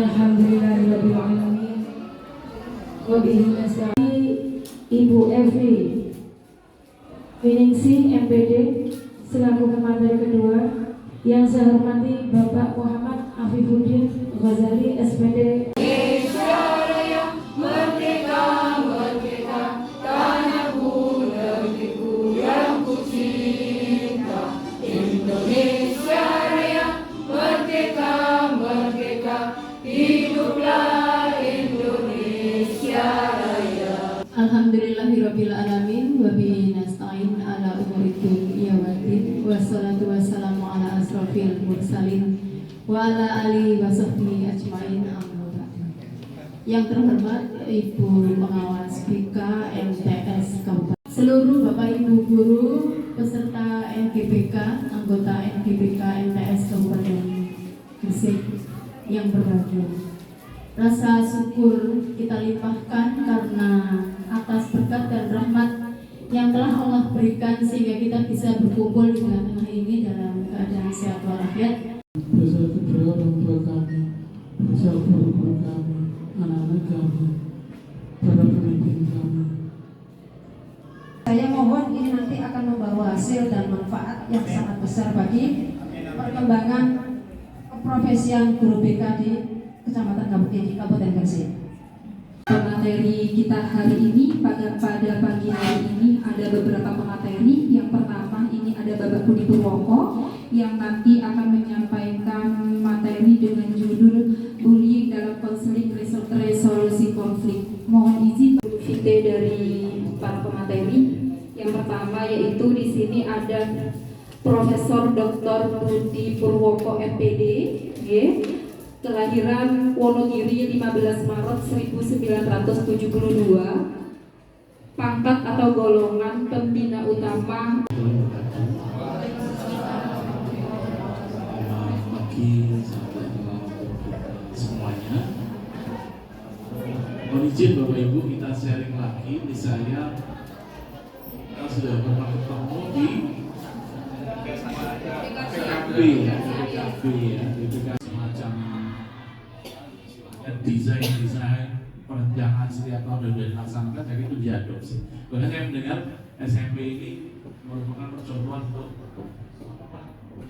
Alhamdulillahirabbil alamin. Wa bihi nasta'in. Ibu Evi Winingsih MPD selaku pemateri kedua. Yang saya hormati Bapak Muhammad Afifuddin Ghazali SPD. Indonesia Raya merdeka, merdeka, tanahku negeriku yang ku cinta. Indonesia Raya merdeka, merdeka, hiduplah Indonesia Raya. Alhamdulillahirabbil alamin wa bihi nasta'in ala umuri dunya waddin wassalatu wassalamu ala asrofil mursalin wa ala alihi wa sahbihi ajmain amma ba'du. Yang terhormat Ibu Pengawas BK MTS Kabupaten, seluruh Bapak Ibu guru peserta NGBK, anggota NGBK MTS Kabupaten Gresik yang berbahagia. Rasa syukur kita limpahkan karena atas berkat dan rahmat yang telah Allah berikan sehingga kita bisa berkumpul di tengah-tengah ini dalam keadaan sehat walafiat. Beserta kedua orang tua kami, beserta guru kami, anak-anak kami, para pemimpin kami. Saya mohon ini nanti akan membawa hasil dan manfaat yang sangat besar bagi perkembangan keprofesian guru BK di Kecamatan Kabupaten Gresik. Materi kita hari ini pada pagi hari ini ada beberapa pemateri. Yang pertama ini ada Bapak Budi Purwoko yang nanti akan menyampaikan materi dengan judul bullying dalam konseling resolusi konflik. Mohon izin vite dari para pemateri. Yang pertama yaitu di sini ada Profesor Dr. Budi Purwoko MPD, kelahiran Wonogiri 15 Maret 1972, pangkat atau golongan pembina utama. Pagi semuanya. Mohon izin Bapak Ibu kita sharing lagi. Misalnya kita sudah pernah ketemu di PKB ya, itu kan semacam desain perencanaan setiap tahun sudah dilaksanakan, jadi itu diadopsi. Bahkan saya mendengar SMP ini merupakan percontohan untuk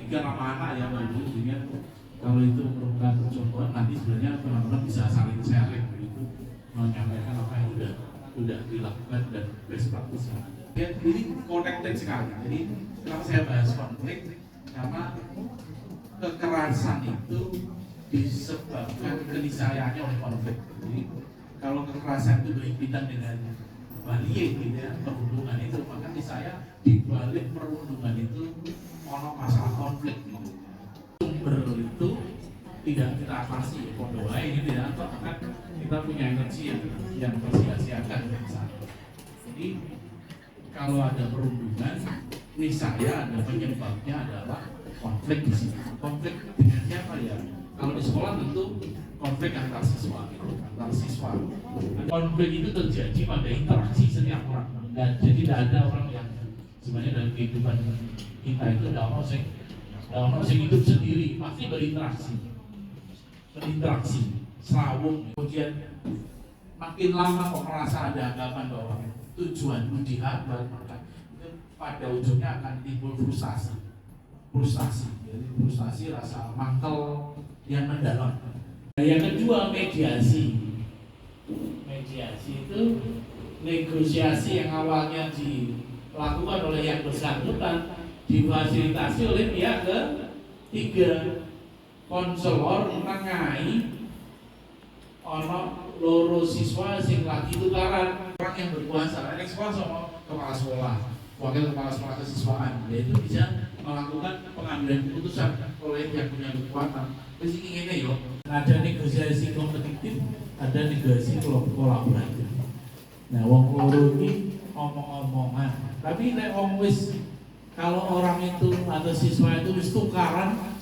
tiga nama anak ya Bapak Ibu, sehingga kalau itu merupakan percontohan nanti sebenarnya teman-teman bisa saling sharing begitu, menyampaikan apa yang sudah dilakukan dan best practice yang ada. Ini connected sekali. Jadi kenapa saya bahas konflik? Karena kekerasan itu disebabkan keniscayaannya oleh konflik. Jadi kalau kekerasan itu berhimpitan dengan balik gitu ya, perundungan itu, maka niscaya di balik perundungan itu ono masalah konflik gitu. Sumber itu tidak kita atasi ya, kondoai ini tidak atau kan kita punya energi yang tersia-siakan misalnya. Jadi kalau ada perundungan, niscaya ada penyebabnya adalah konflik di sini. Konflik dengan siapa ya? Kalau di sekolah tentu konflik antar siswa, Konflik itu terjadi pada interaksi setiap orang. Dan jadi tidak ada orang yang sebenarnya dalam kehidupan kita itu ada orang yang hidup sendiri, pasti berinteraksi, selawung. Kemudian makin lama kok merasa ada anggapan bahwa tujuanmu dihambat, maka itu pada ujungnya akan timbul frustasi, jadi frustasi, rasa mangkel yang mendalam. Yang kedua mediasi itu negosiasi yang awalnya dilakukan oleh yang bersangkutan difasilitasi oleh pihak ketiga, konselor menengahi ono loro siswa sing lagi tukaran, orang yang berkuasa, ada sekolah sama kepala sekolah, wakil kepala sekolah kesiswaan, yaitu bisa melakukan pengambilan keputusan oleh yang punya kekuatan. Terus ini yo, ada negosiasi kompetitif, ada negosiasi kolaboratif. Nah, wong loro ini omong-omongan, tapi nek wong wis, kalau orang itu atau siswa itu wis tukaran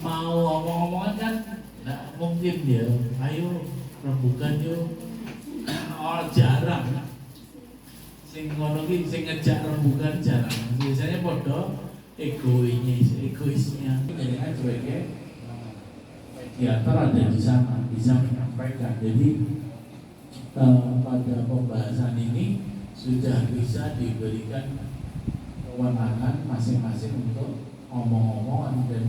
mau omong-omongan kan nggak mungkin dia, ayo rembukan yuk. Jarang sing ngono ki sing ngejak rembukan jarang. Biasanya podo egoisnya. Jadi sebagai psikiater ada di sana bisa menyampaikan. Jadi pada pembahasan ini sudah bisa diberikan kewenangan masing-masing untuk ngomong-ngomongan, dan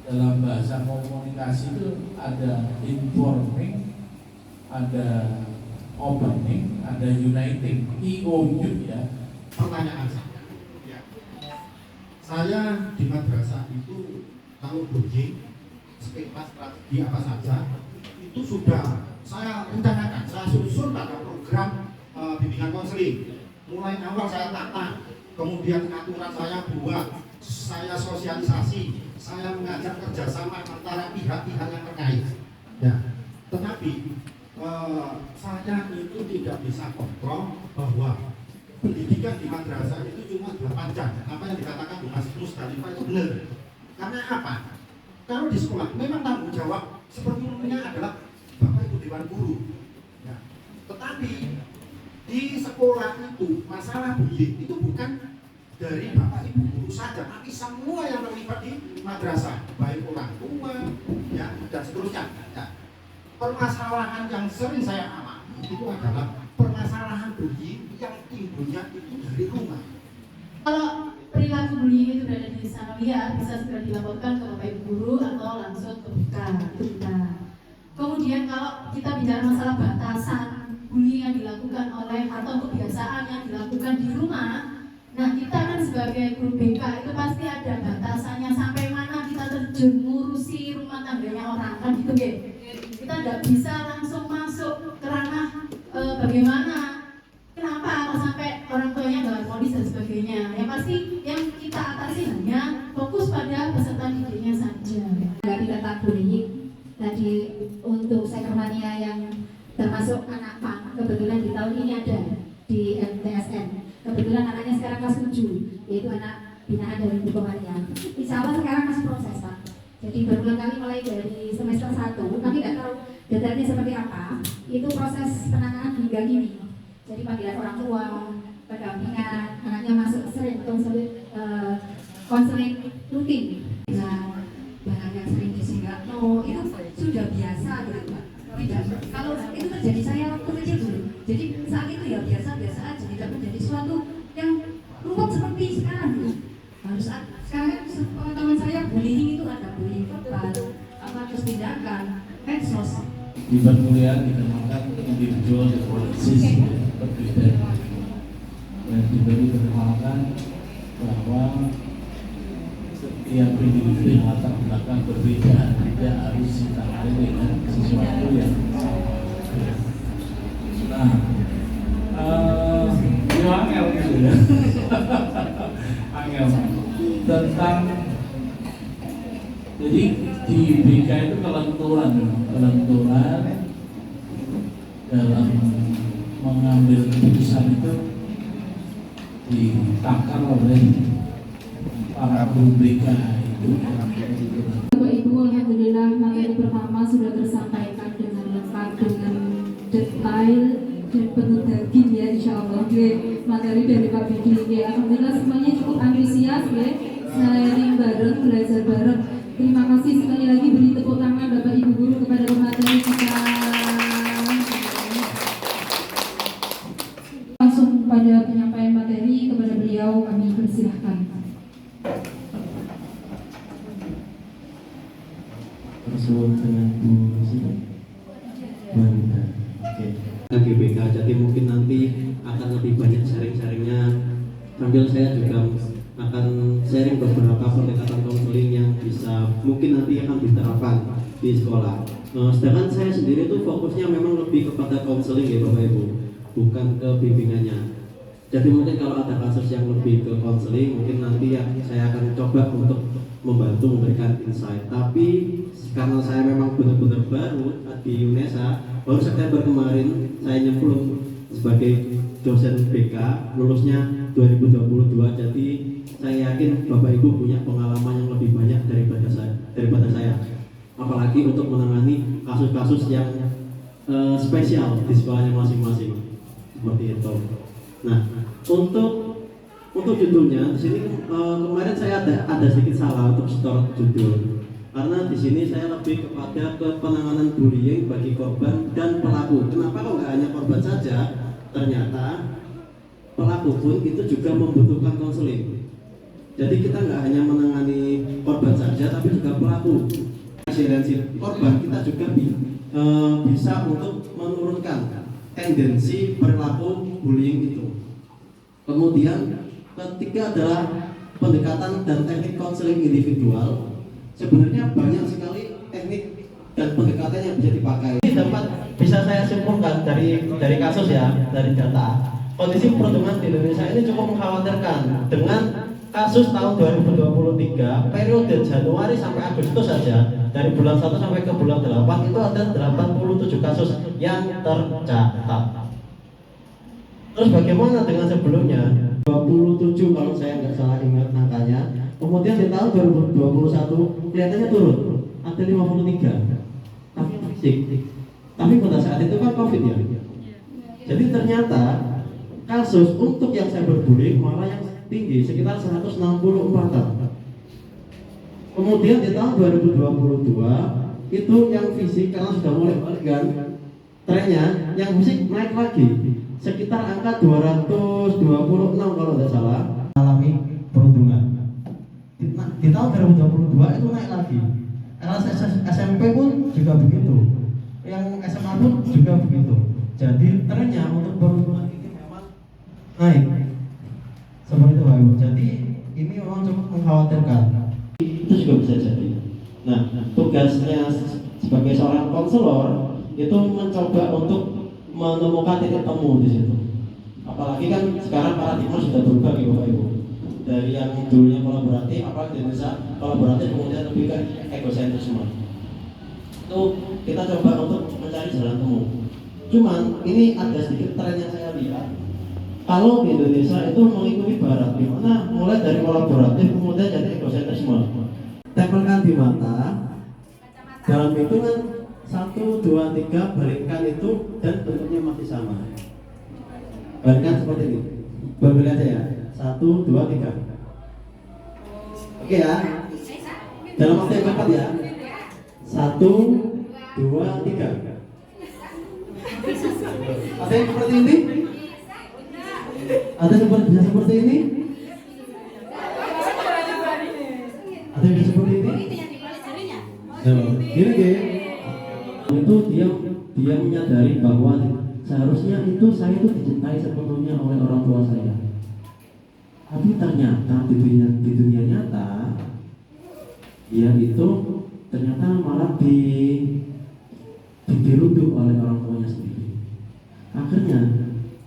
dalam bahasa komunikasi itu ada informing, ada opening, ada uniting, IOU ya. Pertanyaan saya, ya. Saya di madrasah itu kalau bullying, skema strategi apa saja itu sudah saya rencanakan, saya susun pada program bimbingan konseling. Mulai awal saya tata, kemudian aturan saya buat, saya sosialisasi, saya mengajak kerjasama antara pihak-pihak yang terkait. Ya, tetapi saya itu tidak bisa kontrol bahwa pendidikan di madrasah itu cuma 8 jam. Apa yang dikatakan Bu Mas Mustalifah itu benar. Karena apa? Kalau di sekolah memang tanggung jawab sepenuhnya adalah Bapak Ibu Dewan Guru. Ya. Tetapi di sekolah itu masalah bullying itu bukan dari Bapak Ibu Guru saja, tapi semua yang terlibat di madrasah, baik orang tua, ya, dan seterusnya. Ya. Permasalahan yang sering saya alami itu adalah permasalahan bullying yang timbulnya itu dari rumah. Kalau perilaku bullying itu berada di sanawiyah, bisa segera dilaporkan ke Bapak Ibu Guru atau langsung ke BK. Kemudian kalau kita bicara masalah batasan bullying yang dilakukan oleh atau kebiasaan yang dilakukan di rumah, nah kita kan sebagai guru BK itu pasti ada batasannya sampai mana kita terjun ngurusi rumah tangganya orang, kan gitu ya. Kita tidak bisa langsung masuk ke ranah bagaimana, kenapa kalau sampai orang tuanya nggak polis dan sebagainya. Yang pasti yang kita atasi hanya fokus pada peserta didiknya saja. Dari data bullying tadi untuk Sekermania yang termasuk anak PAN, kebetulan di tahun ini ada di MTSN. Kebetulan anaknya sekarang kelas 7, yaitu anak binaan dari Bu Komaria. Insya Allah sekarang masih proses, Pak. Jadi berulang kali mulai dari semester 1, tapi tidak tahu detailnya seperti apa. Itu proses penanganan hingga kini. Jadi panggilan orang tua, pendampingan, anaknya masuk sering konseling rutin. Nah, bahan yang sering disinggah, itu sudah biasa gitu, Pak. Tidak, kalau itu terjadi saya waktu kecil dulu. Jadi saat itu ya biasa-biasa aja, tidak menjadi sesuatu yang rumit seperti sekarang gitu. Harus sekarang kan pengetahuan saya bullying itu ada bullying verbal, apa terus tindakan, medsos. Di perkuliahan dikenalkan individual differences, perbedaan, dan juga dikenalkan bahwa setiap individu yang latar belakang berbeda tidak harus ditangani dengan sesuatu yang sama. Nah, itu angel gitu ya. Angel tentang, jadi di BK itu kelenturan dalam mengambil keputusan itu ditakar oleh para guru BK itu. Bapak Ibu, alhamdulillah materi pertama sudah tersampaikan dengan lengkap, dengan detail dan penuh daging ya, insya Allah. Materi dari Pak Bidi, alhamdulillah semuanya cukup antusias ya, sharing bareng, belajar bareng. Terima kasih sekali lagi, beri tepuk tangan Bapak Ibu Guru kepada pemateri kita. Langsung pada penyampaian materi kepada beliau kami persilahkan. Tersebut dengan Bu Sita. Oke. GBK, jadi mungkin nanti akan lebih banyak sharing-sharingnya. Sambil saya juga akan sharing beberapa pendekatan konseling yang bisa mungkin nanti akan diterapkan di sekolah. Sedangkan saya sendiri itu fokusnya memang lebih kepada konseling ya Bapak Ibu, bukan ke bimbingannya. Jadi mungkin kalau ada kasus yang lebih ke konseling, mungkin nanti ya saya akan coba untuk membantu memberikan insight. Tapi karena saya memang benar-benar baru di UNESA, baru September kemarin saya nyemplung sebagai dosen BK, lulusnya 2022. Jadi saya yakin Bapak Ibu punya pengalaman yang lebih banyak daripada saya. Apalagi untuk menangani kasus-kasus yang spesial di sekolahnya masing-masing. Seperti itu. Nah, untuk judulnya di sini kemarin saya ada sedikit salah untuk setor judul. Karena di sini saya lebih kepada ke penanganan bullying bagi korban dan pelaku. Kenapa kok nggak hanya korban saja? Ternyata pelaku pun itu juga membutuhkan konseling. Jadi kita nggak hanya menangani korban saja, tapi juga pelaku. Resiliensi korban kita juga bisa untuk menurunkan tendensi perilaku bullying itu. Kemudian ketiga adalah pendekatan dan teknik konseling individual. Sebenarnya banyak sekali teknik dan pendekatan yang bisa dipakai. Ini dapat bisa saya simpulkan dari kasus ya, dari data. Kondisi perundungan di Indonesia ini cukup mengkhawatirkan. Dengan kasus tahun 2023, periode Januari sampai Agustus saja, dari bulan 1 sampai ke bulan 8 itu ada 87 kasus yang tercatat. Terus bagaimana dengan sebelumnya? 27 kalau saya nggak salah ingat angkanya. Kemudian di tahun 2021 kelihatannya turun, ada 53. Tapi fisik. Tapi pada saat itu kan COVID ya. Jadi ternyata kasus untuk yang cyberbullying malah yang tinggi, sekitar 164-an. Kemudian di tahun 2022 itu yang fisik karena sudah mulai balik kan, trennya yang fisik naik lagi, sekitar angka 226 kalau tidak salah alami perundungan. Di tahun 2022 itu naik lagi. Karena SMP pun juga begitu, yang SMA pun juga begitu. Jadi trennya untuk perundungan ini memang naik seperti itu Pak Ibu. Jadi ini memang cukup mengkhawatirkan. Itu juga bisa jadi. Nah, tugasnya sebagai seorang konselor itu mencoba untuk menemukan titik temu di situ. Apalagi kan sekarang paradigma sudah berubah ya Bapak Ibu. Dari yang dulunya kolaboratif, apalagi di Indonesia kolaboratif kemudian lebih ke egosentrisme. Itu kita coba untuk mencari jalan temu. Cuman ini ada sedikit tren yang saya lihat. Kalau di Indonesia itu mengikuti Barat, di mana mulai dari kolaboratif kemudian jadi egosentrisme. Tempelkan di mata, dalam hitungan 1, 2, 3 balikkan itu dan bentuknya masih sama. Balikkan seperti ini. Berbalik aja ya. 1, 2, 3. Oke ya. Dalam waktu yang cepat ya. 1, 2, 3. Ada yang seperti ini? Ada yang bisa seperti ini? Ada yang bisa seperti ini? Gini. Itu dia menyadari bahwa seharusnya itu saya itu dicintai sepenuhnya oleh orang tua saya. Tapi ternyata di dunia nyata dia itu ternyata malah dirunduk oleh orang tuanya sendiri. Akhirnya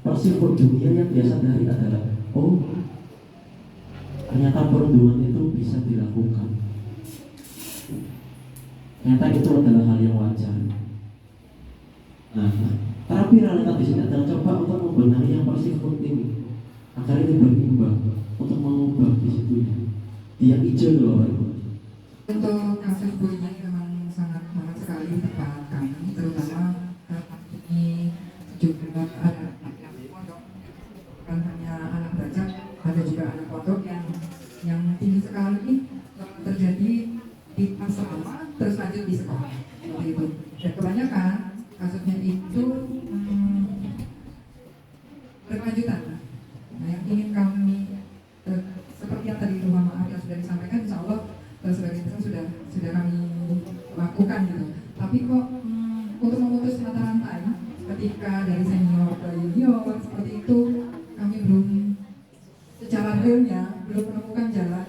persipur dunia yang biasa dari adalah ternyata perundungan itu bisa dilakukan. Ternyata itu adalah hal yang wajar. Nah, terapi realitas di sini adalah coba untuk membenahi yang persipur ini agar ini berimbang untuk mengubah di situ dia hijau loh Pak Ibu. Untuk kasus bullying memang sangat sekali tempat kami, terutama ini juga ada anak pondok, bukan hanya anak bajak, ada juga anak pondok yang tinggi sekali terjadi di asrama terus lanjut di sekolah seperti itu. Dan kebanyakan kasusnya itu berkelanjutan. Nah, yang ingin kami seperti yang tadi rumah maaf yang sudah disampaikan, insya Allah sebagai besar sudah kami lakukan gitu. Tapi kok untuk memutus mata rantai ketika dari senior ke junior seperti itu kami belum secara realnya belum menemukan jalan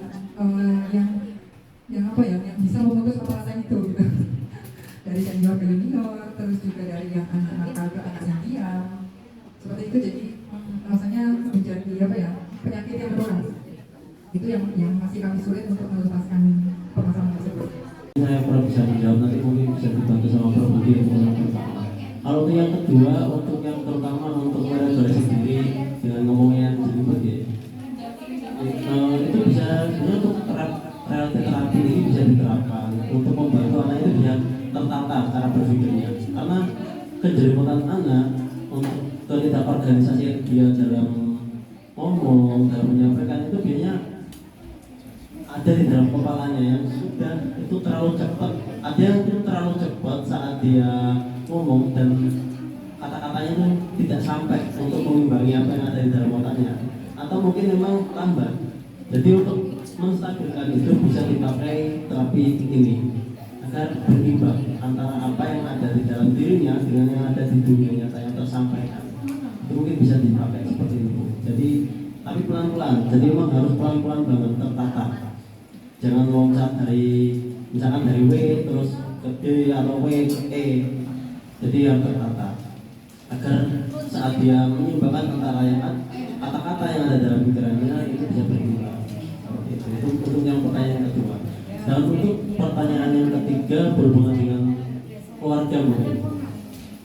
yang bisa memutus mata rantai itu gitu. Dari senior ke junior, terus juga dari yang anak-anak ke anak yang diam seperti itu. Jadi rasanya menjadi penyakit yang menular. Itu yang masih kami sulit untuk melepaskan permasalahan tersebut. Saya pernah bisa menjawab, nanti mungkin bisa dibantu sama Prof. Budi. Kalau untuk yang kedua, untuk yang terutama untuk meregulasi diri dengan ngomongnya jelimet ya, itu bisa sebenarnya untuk terapi ini bisa diterapkan untuk membantu anak itu bisa tertata cara berpikirnya. Karena kejelimetan anak untuk ketidakorganisasian dia dalam ngomong, dalam menyampaikan itu biasanya ada di dalam kepalanya yang sudah itu terlalu cepat. Ada yang itu terlalu cepat saat dia ngomong dan kata-katanya itu tidak sampai untuk mengimbangi apa yang ada di dalam otaknya, atau mungkin memang lambat. Jadi untuk menstabilkan itu bisa dipakai terapi ini agar berimbang antara apa yang ada di dalam dirinya dengan yang ada di dunia nyata yang tersampaikan. Itu mungkin bisa dipakai seperti itu. Jadi tapi pelan-pelan. Jadi memang harus pelan-pelan banget, tertata. Jangan loncat dari misalkan dari W terus ke D atau W ke E. Jadi yang tertata agar saat dia menyimbangkan antara yang kata-kata yang ada dalam pikirannya itu bisa berimbang. Itu untuk yang pertanyaan kedua. Dan untuk pertanyaan yang ketiga berhubungan dengan keluarga mungkin.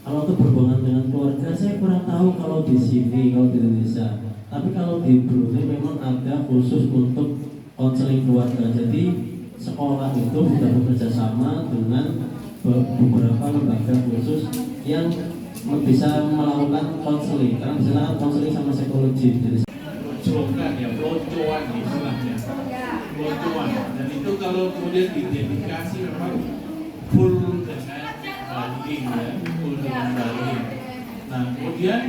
Kalau itu berhubungan dengan keluarga, saya kurang tahu kalau di sini, kalau di Indonesia. Tapi kalau di Brunei memang ada khusus untuk konseling keluarga. Jadi sekolah itu sudah bekerja sama dengan beberapa lembaga khusus yang bisa melakukan konseling. Karena misalnya konseling sama psikologi. Jadi Loncokan ya, loncoan istilahnya. Loncoan. Dan itu kalau kemudian didedikasi memang full dengan banding ya, full dengan banding. Nah kemudian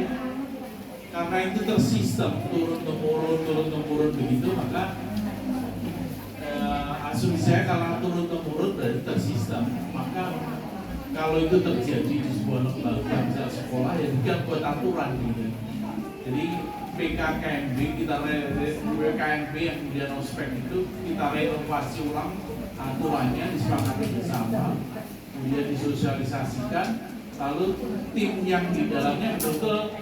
karena itu tersistem turun temurun begitu, maka asumsi saya kalau turun temurun berarti tersistem. Maka kalau itu terjadi di sebuah lembaga misalnya sekolah ya juga buat aturan gitu. Jadi PKKMB kita PKMB yang kemudian ospek itu kita renovasi ulang aturannya, disepakati bersama, kemudian disosialisasikan, lalu tim yang di dalamnya betul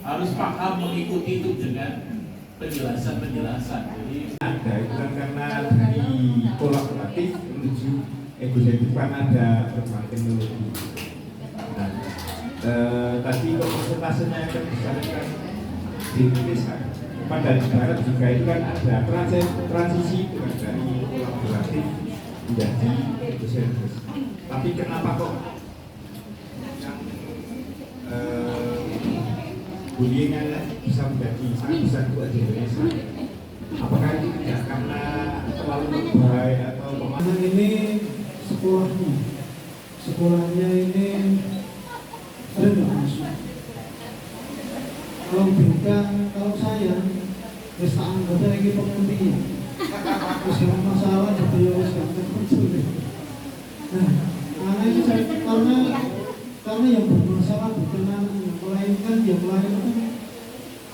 harus paham mengikuti itu dengan penjelasan. Jadi ada itu kan karena dari kolaboratif menuju ekosistem kan ada berbagai teknologi. Nah, tadi kok persentasenya yang dibesarkan di Indonesia pada di Barat juga itu kan ada transisi itu kan dari kolaboratif menjadi ekosistem. Tapi kenapa kok yang bullying bisa menjadi sangat besar buat di Indonesia? Apakah itu tidak karena terlalu lebay atau pemahaman ini sekolahnya ini rendah masuk. Kalau BK, kalau saya bisa anggap lagi pengertian. Terus yang masalah betul harus nggak. Nah, karena itu karena yang bermasalah bukan anaknya, melainkan yang lain itu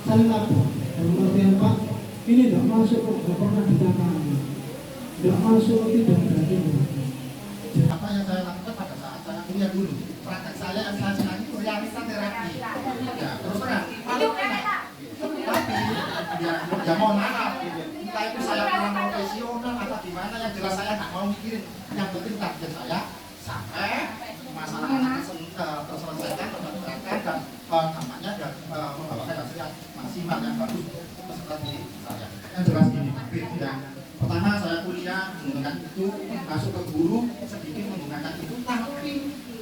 saling lapor. Dalam artian Pak, ini tidak masuk kok, tidak pernah ditangani, tidak masuk tidak berarti. Apa yang saya lakukan pada saat saya kuliah dulu, praktek saya itu realita terapi. Ya, terus terang, kalau tapi ya mohon maaf, entah itu saya kurang profesional atau gimana, yang jelas saya nggak mau mikirin. Yang penting target saya sampai masalah anak terselesaikan, terselesaikan dan kampanye dan membawakan hasil yang maksimal yang bagus seperti saya. Yang jelas ini, ya. Pertama saya kuliah menggunakan itu, masuk ke guru sedikit menggunakan itu, tapi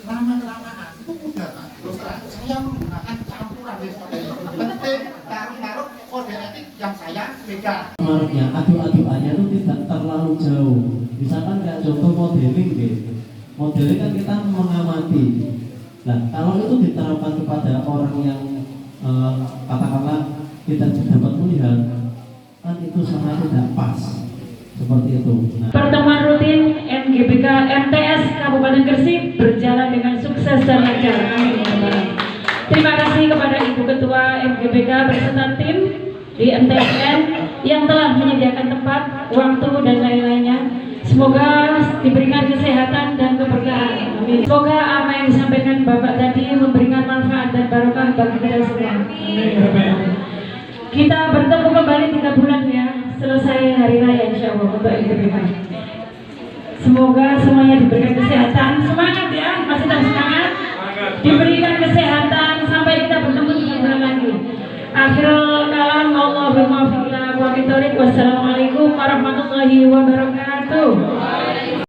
lama-kelamaan itu mudah kan. Terus terang saya menggunakan campuran dan sebagainya. Penting taruh kode etik yang saya pegang. Menurutnya adu-aduannya itu tidak terlalu jauh. Misalkan kayak contoh modeling gitu. Modeling kan kita mengamati. Nah kalau itu diterapkan kepada orang yang katakanlah kita dapat melihat, kan itu sangat tidak pas. Seperti itu. Nah. Pertemuan rutin MGBK MTS Kabupaten Gresik berjalan dengan sukses dan lancar. Amin. Terima kasih kepada Ibu Ketua MGBK beserta tim di MTSN yang telah menyediakan tempat, waktu dan lain-lainnya. Semoga diberikan kesehatan dan keberkahan. Amin. Semoga apa yang disampaikan Bapak tadi memberikan manfaat dan barokah bagi kita semua. Amin. Kita bertemu kembali 3 bulan ya. Selesai hari raya insya Allah untuk MGBK. Semoga semuanya diberikan kesehatan, semangat ya, masih tetap semangat, diberikan kesehatan sampai kita bertemu 3 bulan lagi. Akhirul kalam, Allahumma fiqna wa bitorik, wassalamualaikum warahmatullahi wabarakatuh.